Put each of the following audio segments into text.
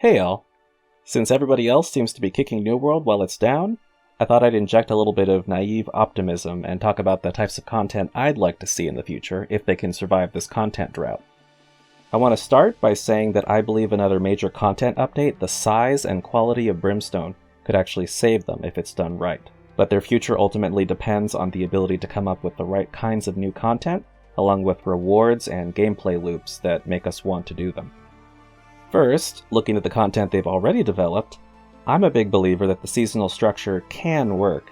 Hey all! Since everybody else seems to be kicking New World while it's down, I thought I'd inject a little bit of naive optimism and talk about the types of content I'd like to see in the future if they can survive this content drought. I want to start by saying that I believe another major content update, the size and quality of Brimstone, could actually save them if it's done right. But their future ultimately depends on the ability to come up with the right kinds of new content, along with rewards and gameplay loops that make us want to do them. First, looking at the content they've already developed, I'm a big believer that the seasonal structure can work,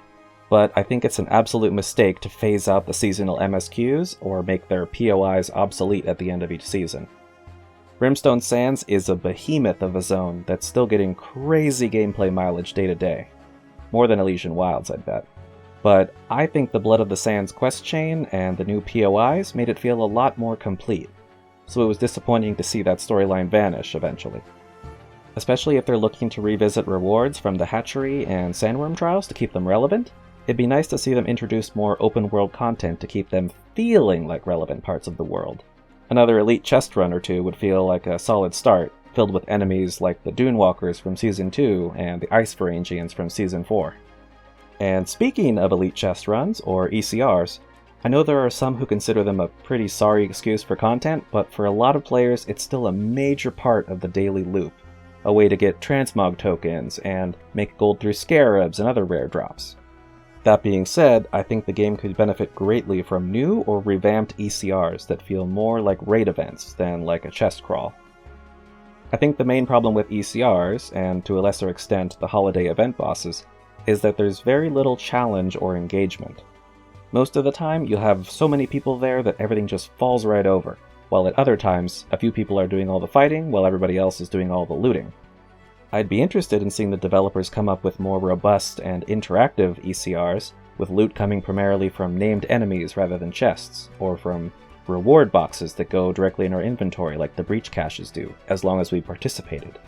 but I think it's an absolute mistake to phase out the seasonal MSQs or make their POIs obsolete at the end of each season. Brimstone Sands is a behemoth of a zone that's still getting crazy gameplay mileage day to day. More than Elysian Wilds, I'd bet. But I think the Blood of the Sands quest chain and the new POIs made it feel a lot more complete, so it was disappointing to see that storyline vanish eventually. Especially if they're looking to revisit rewards from the hatchery and sandworm trials to keep them relevant, it'd be nice to see them introduce more open world content to keep them feeling like relevant parts of the world. Another elite chest run or two would feel like a solid start, filled with enemies like the Dune Walkers from Season 2 and the Ice Varangians from Season 4. And speaking of elite chest runs, or ECRs, I know there are some who consider them a pretty sorry excuse for content, but for a lot of players it's still a major part of the daily loop, a way to get transmog tokens and make gold through scarabs and other rare drops. That being said, I think the game could benefit greatly from new or revamped ECRs that feel more like raid events than like a chest crawl. I think the main problem with ECRs, and to a lesser extent the holiday event bosses, is that there's very little challenge or engagement. Most of the time, you'll have so many people there that everything just falls right over, while at other times, a few people are doing all the fighting while everybody else is doing all the looting. I'd be interested in seeing the developers come up with more robust and interactive ECRs, with loot coming primarily from named enemies rather than chests, or from reward boxes that go directly in our inventory like the breach caches do, as long as we participated.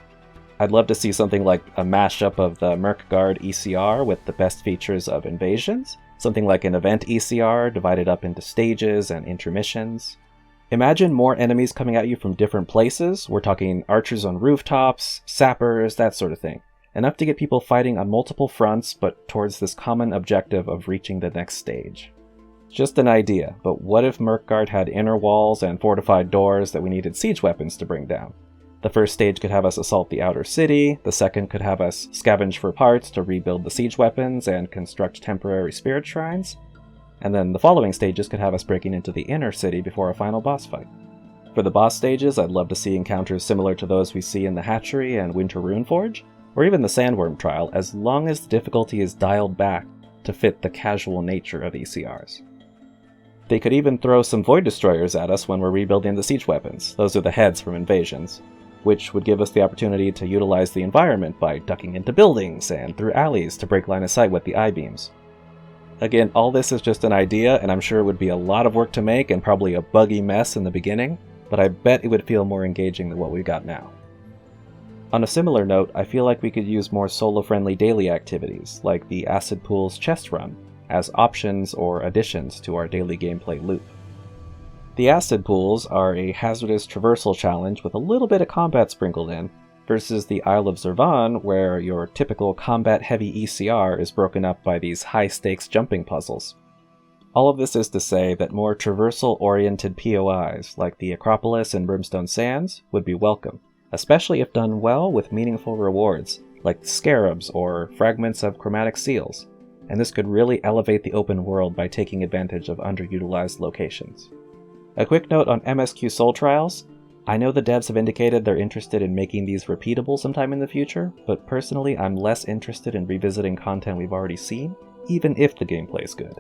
I'd love to see something like a mashup of the Merkguard ECR with the best features of invasions, something like an event ECR divided up into stages and intermissions. Imagine more enemies coming at you from different places. We're talking archers on rooftops, sappers, that sort of thing. Enough to get people fighting on multiple fronts, but towards this common objective of reaching the next stage. Just an idea, but what if Merkguard had inner walls and fortified doors that we needed siege weapons to bring down? The first stage could have us assault the outer city, the second could have us scavenge for parts to rebuild the siege weapons and construct temporary spirit shrines, and then the following stages could have us breaking into the inner city before a final boss fight. For the boss stages, I'd love to see encounters similar to those we see in the Hatchery and Winter Runeforge, or even the Sandworm Trial, as long as the difficulty is dialed back to fit the casual nature of ECRs. They could even throw some Void Destroyers at us when we're rebuilding the siege weapons. Those are the heads from invasions, which would give us the opportunity to utilize the environment by ducking into buildings and through alleys to break line of sight with the I-beams. Again, all this is just an idea, and I'm sure it would be a lot of work to make and probably a buggy mess in the beginning, but I bet it would feel more engaging than what we've got now. On a similar note, I feel like we could use more solo-friendly daily activities, like the Acid Pool's chest run, as options or additions to our daily gameplay loop. The Acid Pools are a hazardous traversal challenge with a little bit of combat sprinkled in, versus the Isle of Zervan, where your typical combat-heavy ECR is broken up by these high-stakes jumping puzzles. All of this is to say that more traversal-oriented POIs, like the Acropolis and Brimstone Sands, would be welcome, especially if done well with meaningful rewards, like scarabs or fragments of chromatic seals, and this could really elevate the open world by taking advantage of underutilized locations. A quick note on MSQ Soul Trials. I know the devs have indicated they're interested in making these repeatable sometime in the future, but personally I'm less interested in revisiting content we've already seen, even if the gameplay is good.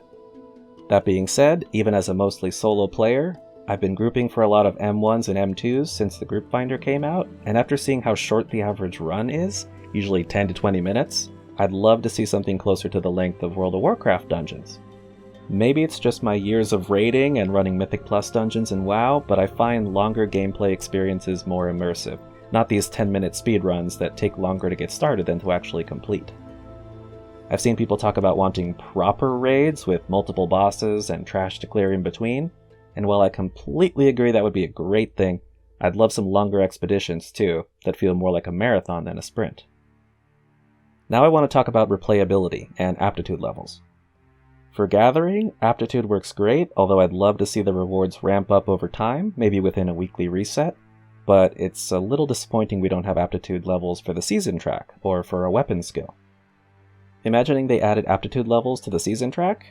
That being said, even as a mostly solo player, I've been grouping for a lot of M1s and M2s since the group finder came out, and after seeing how short the average run is, usually 10 to 20 minutes, I'd love to see something closer to the length of World of Warcraft dungeons. Maybe it's just my years of raiding and running Mythic Plus dungeons in WoW, but I find longer gameplay experiences more immersive, not these 10-minute speedruns that take longer to get started than to actually complete. I've seen people talk about wanting proper raids with multiple bosses and trash to clear in between, and while I completely agree that would be a great thing, I'd love some longer expeditions too, that feel more like a marathon than a sprint. Now I want to talk about replayability and aptitude levels. For gathering, aptitude works great, although I'd love to see the rewards ramp up over time, maybe within a weekly reset, but it's a little disappointing we don't have aptitude levels for the season track, or for a weapon skill. Imagining they added aptitude levels to the season track,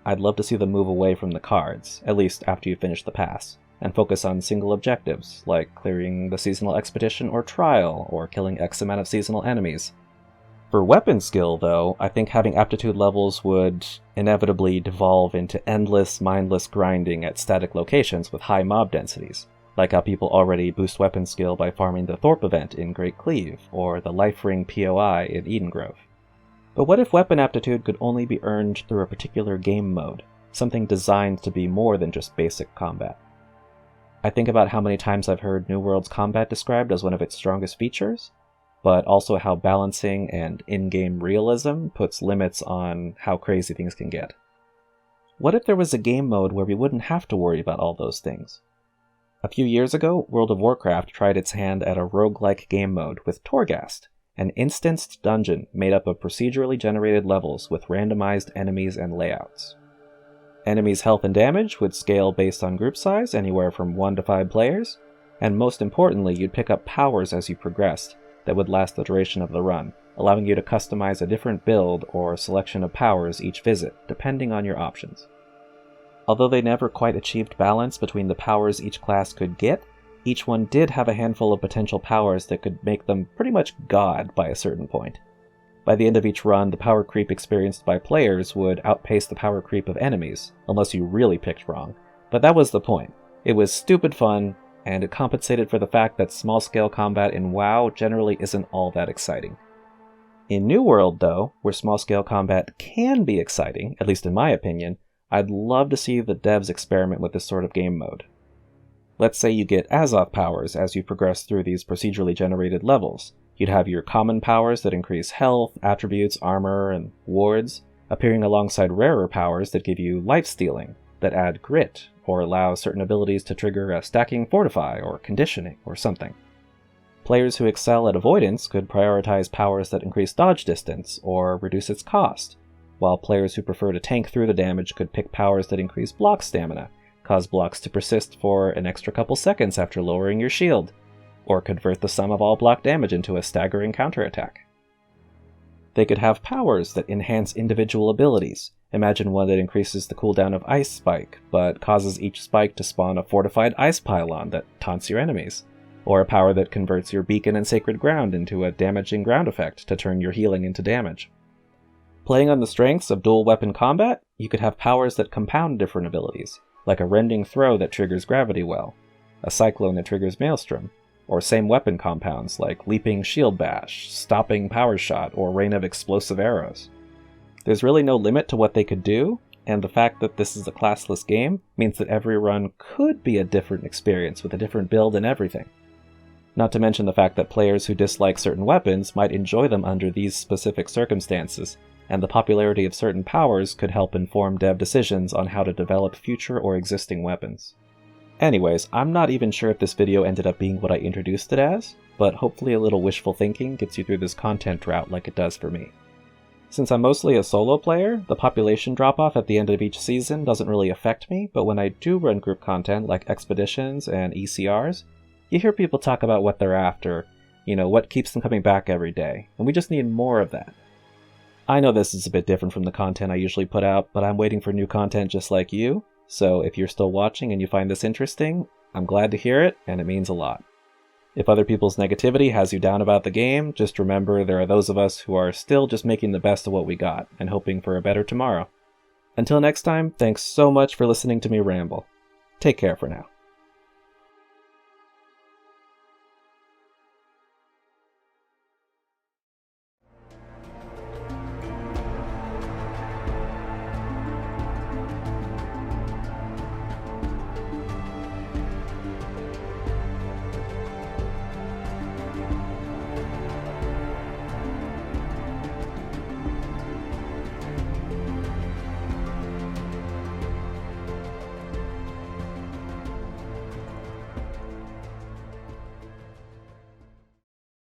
I'd love to see them move away from the cards, at least after you finish the pass, and focus on single objectives, like clearing the seasonal expedition or trial, or killing X amount of seasonal enemies. For weapon skill, though, I think having aptitude levels would inevitably devolve into endless, mindless grinding at static locations with high mob densities, like how people already boost weapon skill by farming the Thorpe event in Great Cleave, or the Life Ring POI in Eden Grove. But what if weapon aptitude could only be earned through a particular game mode, something designed to be more than just basic combat? I think about how many times I've heard New World's combat described as one of its strongest features, but also how balancing and in-game realism puts limits on how crazy things can get. What if there was a game mode where we wouldn't have to worry about all those things? A few years ago, World of Warcraft tried its hand at a roguelike game mode with Torghast, an instanced dungeon made up of procedurally generated levels with randomized enemies and layouts. Enemies' health and damage would scale based on group size, anywhere from 1 to 5 players, and most importantly, you'd pick up powers as you progressed that would last the duration of the run, allowing you to customize a different build or selection of powers each visit, depending on your options. Although they never quite achieved balance between the powers each class could get, each one did have a handful of potential powers that could make them pretty much god by a certain point. By the end of each run, the power creep experienced by players would outpace the power creep of enemies, unless you really picked wrong. But that was the point. It was stupid fun, and it compensated for the fact that small-scale combat in WoW generally isn't all that exciting. In New World, though, where small-scale combat can be exciting, at least in my opinion, I'd love to see the devs experiment with this sort of game mode. Let's say you get Azov powers as you progress through these procedurally generated levels. You'd have your common powers that increase health, attributes, armor, and wards, appearing alongside rarer powers that give you life-stealing, that add grit, or allow certain abilities to trigger a stacking fortify or conditioning or something. Players who excel at avoidance could prioritize powers that increase dodge distance or reduce its cost, while players who prefer to tank through the damage could pick powers that increase block stamina, cause blocks to persist for an extra couple seconds after lowering your shield, or convert the sum of all block damage into a staggering counterattack. They could have powers that enhance individual abilities. Imagine one that increases the cooldown of Ice Spike, but causes each spike to spawn a fortified ice pylon that taunts your enemies. Or a power that converts your Beacon and Sacred Ground into a damaging ground effect to turn your healing into damage. Playing on the strengths of dual weapon combat, you could have powers that compound different abilities, like a Rending Throw that triggers Gravity Well, a Cyclone that triggers Maelstrom, or same weapon compounds like Leaping Shield Bash, Stopping Power Shot, or Rain of Explosive Arrows. There's really no limit to what they could do, and the fact that this is a classless game means that every run could be a different experience with a different build and everything. Not to mention the fact that players who dislike certain weapons might enjoy them under these specific circumstances, and the popularity of certain powers could help inform dev decisions on how to develop future or existing weapons. Anyways, I'm not even sure if this video ended up being what I introduced it as, but hopefully a little wishful thinking gets you through this content drought like it does for me. Since I'm mostly a solo player, the population drop-off at the end of each season doesn't really affect me, but when I do run group content like expeditions and ECRs, you hear people talk about what they're after, what keeps them coming back every day, and we just need more of that. I know this is a bit different from the content I usually put out, but I'm waiting for new content just like you, so if you're still watching and you find this interesting, I'm glad to hear it, and it means a lot. If other people's negativity has you down about the game, just remember there are those of us who are still just making the best of what we got, and hoping for a better tomorrow. Until next time, thanks so much for listening to me ramble. Take care for now.